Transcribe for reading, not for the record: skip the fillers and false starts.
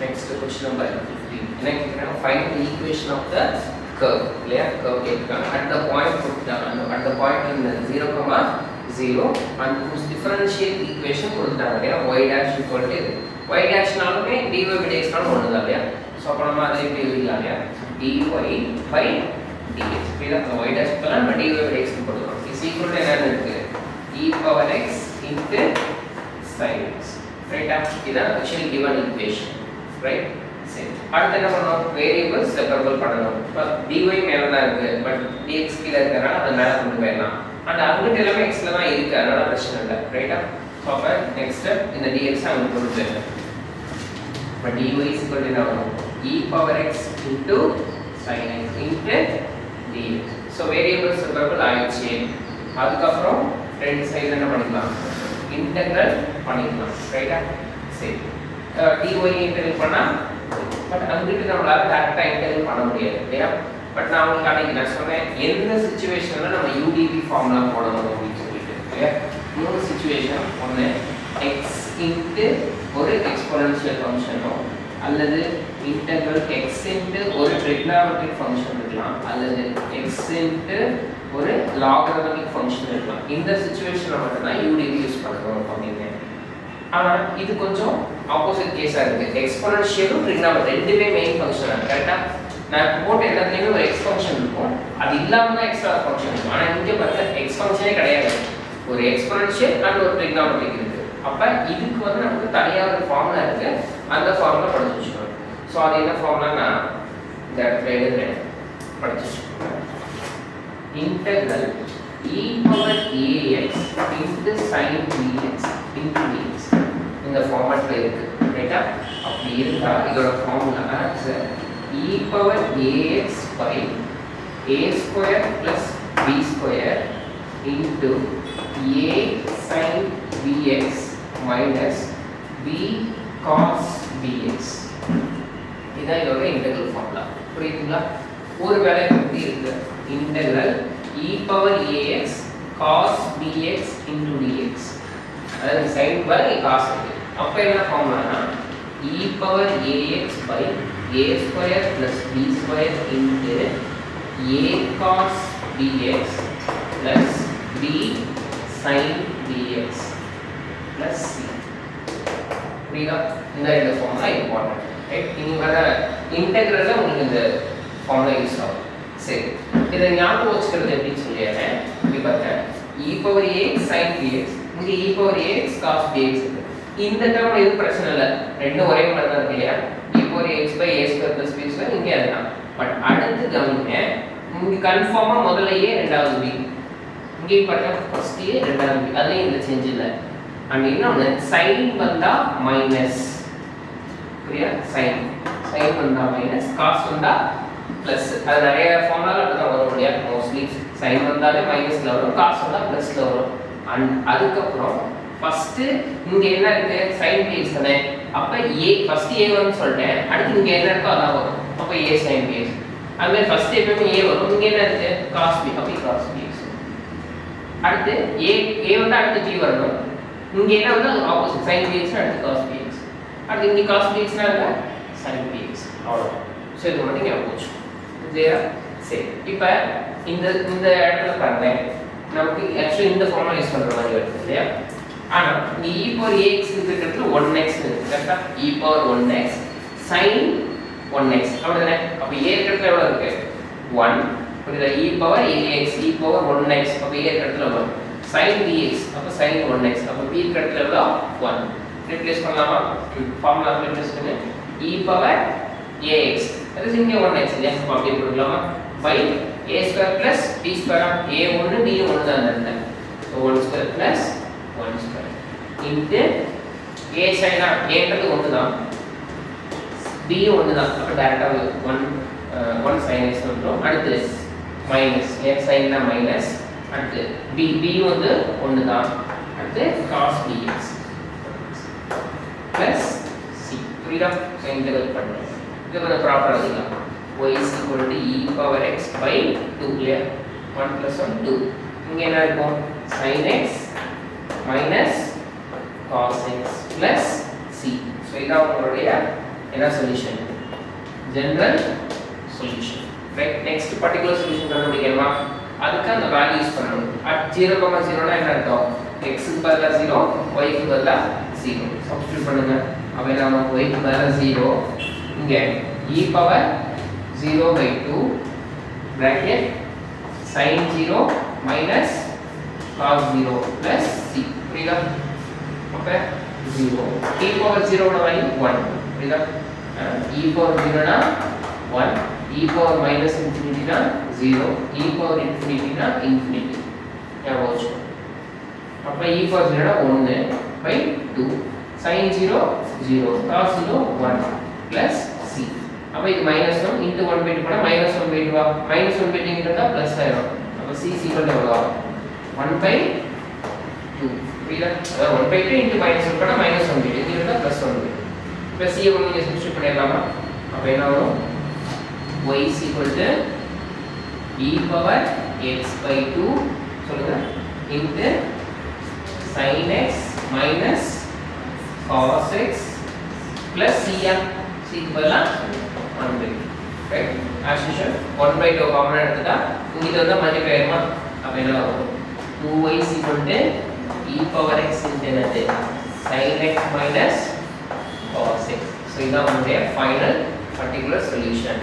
next question number 15. Find the equation of the curve. Curve at the point in 0, 0 and whose differential equation y dash equal to y dash nalume dy by dx nalu onnu da illaya. So appo nama adhe eppadi eludala dy by dx ida y dash equal to dy by dx nu podrom is equal to enna irukku e power x into sin x. Right? Ida actually given equation. Right? Same. அடுத்து என்ன பண்ணனும் variables separable பண்ணனும். இப்ப dy மேல தான் இருக்கு but dx கீழ இருக்கறனால அத மேல கொண்டு போயிடலாம். and அங்கிட்ட எல்லாமே x ல தான் இருக்கு அதனால பிரச்சனை இல்ல. ரைட்டா? சோ அப்ப நெக்ஸ்ட் ஸ்டெப் இந்த dx அங்க கொண்டு போயிடலாம். but dy is equal to என்ன வரும் e power x into sin x into dx. So variables separable ஆயிடுச்சு. அதுக்கு அப்புறம் ரெண்டு சைடு என்ன பண்ணிக்கலாம் இன்டகிரல் பண்ணிக்கலாம். ரைட்டா? சரி dy இன்டகிரல் பண்ணா பட் அங்கிட்டு நம்மளால டைரக்டா இன்டகிரல் பண்ண முடியாது இல்லையா? பட் நான் உங்களுக்கு அன்னைக்கு நான் சொன்னேன் எந்த சிச்சுவேஷன்ல நம்ம udv ஃபார்முலா போடணும் அப்படின்னு சொல்லிட்டு இல்லையா? மூணு சிச்சுவேஷன். ஒன்று x இன்டு ஒரு எக்ஸ்போனன்ஷியல் ஃபங்க்ஷனோ அல்லது இன்டகிரல் x இன்டு ஒரு ட்ரிகோனோமெட்ரிக் ஃபங்க்ஷன் இருக்கலாம் அல்லது x இன்டு ஒரு லாகரிதமிக் ஃபங்க்ஷன் இருக்கலாம். இந்த சிச்சுவேஷன்ல மட்டும் தான் udv யூஸ் பண்ணணும் அப்படின்னு. ஆனா இது கொஞ்சம் ஆப்போசிட் கேஸா இருக்கு. எக்ஸ்போனன்ஷியலும் ட்ரிகோனோமெட்ரி ரெண்டுமே மெயின் ஃபங்க்ஷன். கரெக்ட்டா? நான் போட்ட எல்லாத்துலயுமே ஒரு x ஃபங்க்ஷன் இருக்கும். அது இல்லாம தான் எக்ஸ்ட்ரா ஃபங்க்ஷன் இருக்கும். ஆனா இங்க பார்த்தா x ஃபங்க்ஷனே கிடையாது. ஒரு எக்ஸ்போனன்ஷியல் அண்ட் ஒரு ட்ரிகோனோமெட்ரிக் இருக்கு. அப்ப இதுக்கு வந்து நமக்கு தனியா ஒரு ஃபார்முலா இருக்கு. அந்த ஃபார்முலா படிச்சு வச்சுக்கணும். சோ அது என்ன ஃபார்முலானா இந்த இடத்துல எழுதுறேன் படிச்சு வச்சுக்கோங்க. integral e power ax into sin bx into dx இந்த ஃபார்மட்ல இருக்கு. ரைட்டா? அப்படி இருந்தா இதோட formula e power ax by a square plus b square into a sin bx minus b cos bx. இதான் இதோட இன்டெகிரல் ஃபார்முலா. புரியுதுங்களா? ஒரு வேளை எப்படி இருக்கு integral e power ax cos bx into dx. அதாவது sin by cos இருக்கு. அப்ப என்ன ஃபார்முலானா e power ax by a square plus b square into a cos bx plus b sin bx plus c. புரியுதா? இந்த ரெண்டு ஃபார்முலா இம்பார்ட்டன்ட். ரைட்? இங்க வர இன்டெகிரல்ல உங்களுக்கு இந்த ஃபார்முலா யூஸ் ஆகும். சரி இதை ஞாபகம் வச்சுக்கிறது எப்படின்னு சொல்லிடுறேன். இப்படி பார்த்தேன் e power ax sin bx இங்க e power ax cos bx இருக்கு. இந்த டேர்ம்ல எதுவும் பிரச்சனை இல்லை, ரெண்டும் ஒரே மாதிரி தான் இருக்கு இல்லையா? e power ax by a square plus b square இங்கே அதுதான். பட் அடுத்து கவனிங்க, இங்க கன்ஃபார்மா முதல்ல a ரெண்டாவது b, இங்கே பார்த்தா ஃபர்ஸ்ட் a ரெண்டாவது b, அதுலயும் இந்த சேஞ்ச் இல்லை. அண்ட் இன்னொன்று சைன் வந்தா மைனஸ், புரியா? சைன் வந்தா மைனஸ், காஸ் வந்தா பிளஸ். அது நிறைய ஃபார்முலால அப்படிதான் வரும் இல்லையா? மோஸ்ட்லி சைன் வந்தாலே மைனஸ்ல வரும், காஸ் வந்தா பிளஸ்ல வரும். அண்ட் அதுக்கப்புறம் ஃபர்ஸ்ட் இங்க என்ன இருக்கு sin bx தானே, அப்ப a ஃபர்ஸ்ட் a வரும்னு சொல்லிட்டேன். அடுத்து இங்க என்ன இருக்கோ அதான் வரும், அப்ப a sin bx. அதுவே ஃபர்ஸ்ட் எப்பவுமே a வரும், இங்க என்ன இருக்கு cos b, அப்ப cos bx. அடுத்து a வந்து அடுத்து b வரணும், இங்க என்ன வந்து ஆப்போசிட் sin bx அடுத்து cos bx. அடுத்து இங்க cos bx னா என்ன sin bx. அவ்வளவுதான். சோ இது மட்டும் ஞாபகம் வச்சுக்கோங்க. சரியா? சரி இப்போ இந்த இடத்துல பாருங்க, நமக்கு ஆக்சுவலி இந்த ஃபார்முலா யூஸ் பண்ற மாதிரி வருது இல்லையா? ஆனா இங்க e power ax இருக்கிறதுல 1x இருக்கு. கரெக்ட்டா? e power 1x sin 1x அப்படிதானே? அப்ப a இருக்கிறதுல எவ்வளவு இருக்கு 1. புரியுதா? e power ax e power 1x, அப்ப a இருக்கிறதுல 1. sin bx அப்ப sin 1x, அப்ப b இருக்கிறதுல எவ்வளவு 1. ரீப்ளேஸ் பண்ணலாமா? ஃபார்முலா ரீப்ளேஸ் பண்ணு. e power ax அது இங்க 1x இல்லையா? அப்ப அப்படியே போடலாமா? by a square plus b square. a 1 b 1 தான் அந்த. so 1 square plus 1 square into a sin a ன்றது 1 தான், b 1 தான், அப்ப டைரக்டா 1 sin x வந்துரும். அடுத்து மைனஸ், a sin னா மைனஸ், அடுத்து b வந்து 1 தான், அடுத்து cos bx plus c. புரியுதா? சோ இன்டெகிரேட் பண்ணுங்க. இது கொஞ்சம் ப்ராப்பரா எழுதலாம். y is equal to e power x by 2 இல்லையா? 1 plus 1 2. இங்க என்ன இருக்கும் sin x minus cos x plus c. So இதான் உங்களுடைய என்ன solution general solution right next particular solution கண்டுபிடிக்கணுமா அதுக்கு அந்த வேல்யூ யூஸ் பண்ணணும் at 0, 0 னா என்ன அர்த்தம் x க்கு பதிலா 0 y க்கு பதிலா 0 சப்ஸ்டிட்யூட் பண்ணுங்க அப்ப நாம y க்கு பதிலா 0 இங்க e power 0/2 bracket sin 0 minus cos 0 plus c புரியுதா அப்ப 0 e பவர் 0 ஓட வேல்யூ 1 புரியுதா e பவர் 0 னா 1 e பவர் minus infinity னா 0 e பவர் infinity னா infinity ஞாபகம் வச்சுக்கோ அப்ப e பவர் 0 னா 1/2 sin 0 0 cos 0 1 plus c அப்ப இது -1 into 1/2 போனா -1/2 வா -1/2 இங்கடா பிளஸ் ஆயிடும் அப்ப c = எவ்வளவு 1/2 புரியுதா அதாவது 1/2 into -1 போனா -1/2 இங்கடா +1 இப்ப c யை நீங்க சப்ஸ்டிட்யூட் பண்ணிடலாமா அப்ப என்ன வரும் y is equal to e power x/2 சொல்லுங்க into sin x minus cos x plus c க்கு பதிலா 1/2 right as usual 1/2 காமன் எடுத்துட்டா இங்க வந்து மல்டிப்ளை ஆகுமா அப்ப என்ன வரும் 2y is equal to e power x into என்னது sin x minus cos x so இதான் நம்மளுடைய ஃபைனல் பர்టిక్యులர் சொல்யூஷன்